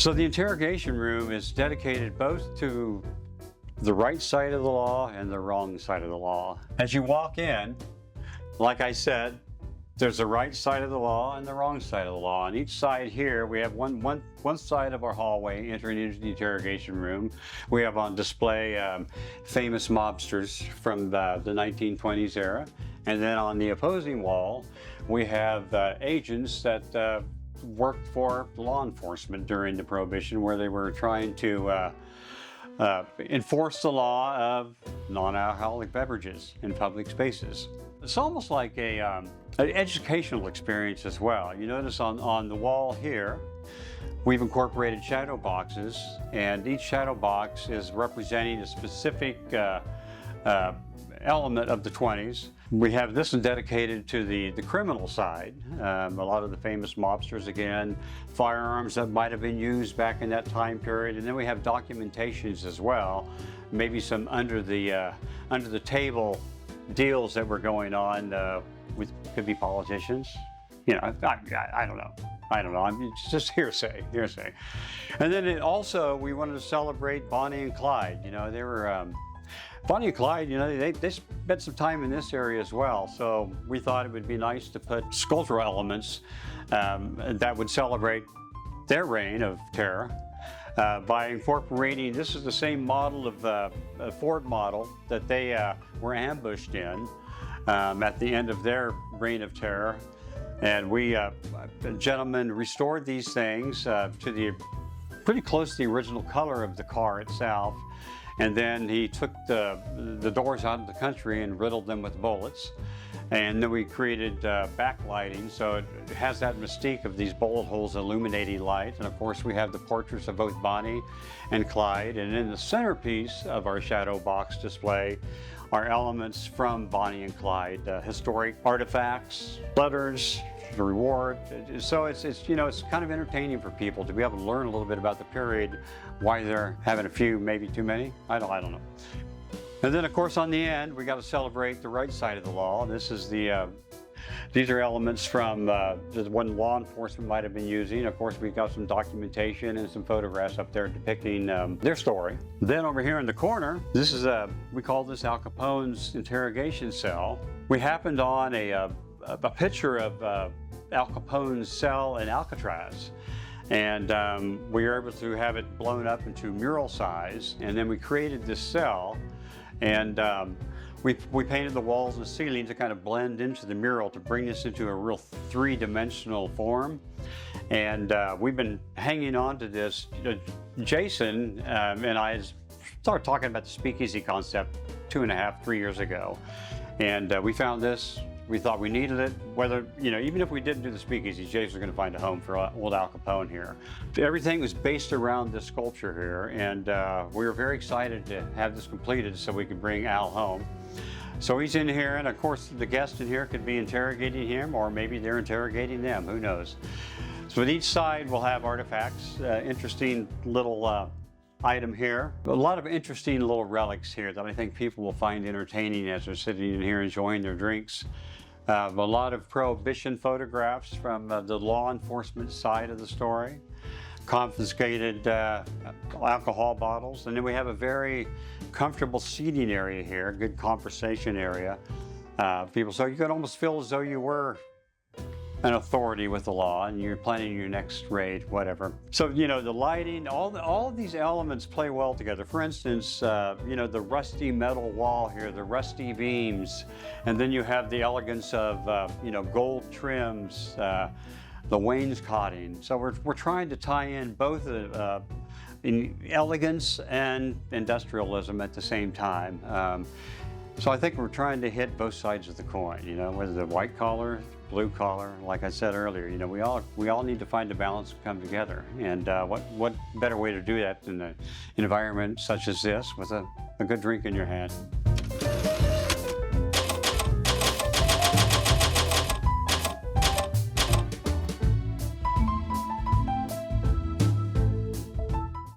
So the interrogation room is dedicated both to the right side of the law and the wrong side of the law. As you walk in, like I said, there's the right side of the law and the wrong side of the law. On each side here, we have one side of our hallway entering into the interrogation room. We have on display famous mobsters from the 1920s era. And then on the opposing wall, we have agents that worked for law enforcement during the Prohibition, where they were trying to enforce the law of non-alcoholic beverages in public spaces. It's almost like an educational experience as well. You notice on the wall here, we've incorporated shadow boxes, and each shadow box is representing a specific element of the 20s. We have this one dedicated to the criminal side. A lot of the famous mobsters, again, firearms that might have been used back in that time period. And then we have documentations as well, maybe some under the table deals that were going on with, could be politicians. You know, I don't know. I don't know. I mean, it's just hearsay. And then we wanted to celebrate Bonnie and Clyde. You know, they were Bonnie and Clyde. You know, they spent some time in this area as well. So we thought it would be nice to put sculptural elements that would celebrate their reign of terror. By incorporating, this is the same model of a Ford model that they were ambushed in at the end of their reign of terror. And we, a gentleman restored these things to the pretty close to the original color of the car itself. And then he took the doors out of the country and riddled them with bullets. And then we created backlighting, so it has that mystique of these bullet holes illuminating light. And of course we have the portraits of both Bonnie and Clyde. And in the centerpiece of our shadow box display are elements from Bonnie and Clyde, historic artifacts, letters, the reward. So it's you know, it's kind of entertaining for people to be able to learn a little bit about the period, why they're having a few, maybe too many. I don't know. And then, of course, on the end, we got to celebrate the right side of the law. This is these are elements from the one law enforcement might have been using. Of course, we've got some documentation and some photographs up there depicting their story. Then over here in the corner, this is we call this Al Capone's interrogation cell. We happened on a picture of Al Capone's cell in Alcatraz. And we were able to have it blown up into mural size. And then we created this cell. And we painted the walls and ceiling to kind of blend into the mural to bring this into a real three-dimensional form. And we've been hanging on to this. Jason and I started talking about the speakeasy concept 2.5–3 years ago. And we found this. We thought we needed it. Whether, you know, even if we didn't do the speakeasy, Jason's going to find a home for old Al Capone here. Everything was based around this sculpture here, and we were very excited to have this completed so we could bring Al home. So he's in here, and of course the guests in here could be interrogating him, or maybe they're interrogating them, who knows. So at each side we'll have artifacts, interesting little item here. A lot of interesting little relics here that I think people will find entertaining as they're sitting in here enjoying their drinks. A lot of Prohibition photographs from the law enforcement side of the story, confiscated alcohol bottles, and then we have a very comfortable seating area here, good conversation area. People, so you could almost feel as though you were an authority with the law and you're planning your next raid, whatever. So, you know, the lighting, all of these elements play well together. For instance, you know, the rusty metal wall here, the rusty beams, and then you have the elegance of, you know, gold trims, the wainscoting. So we're trying to tie in both in elegance and industrialism at the same time. So I think we're trying to hit both sides of the coin, you know, whether the white collar, blue collar, like I said earlier, you know, we all need to find a balance to come together. And what better way to do that than an environment such as this with a good drink in your hand.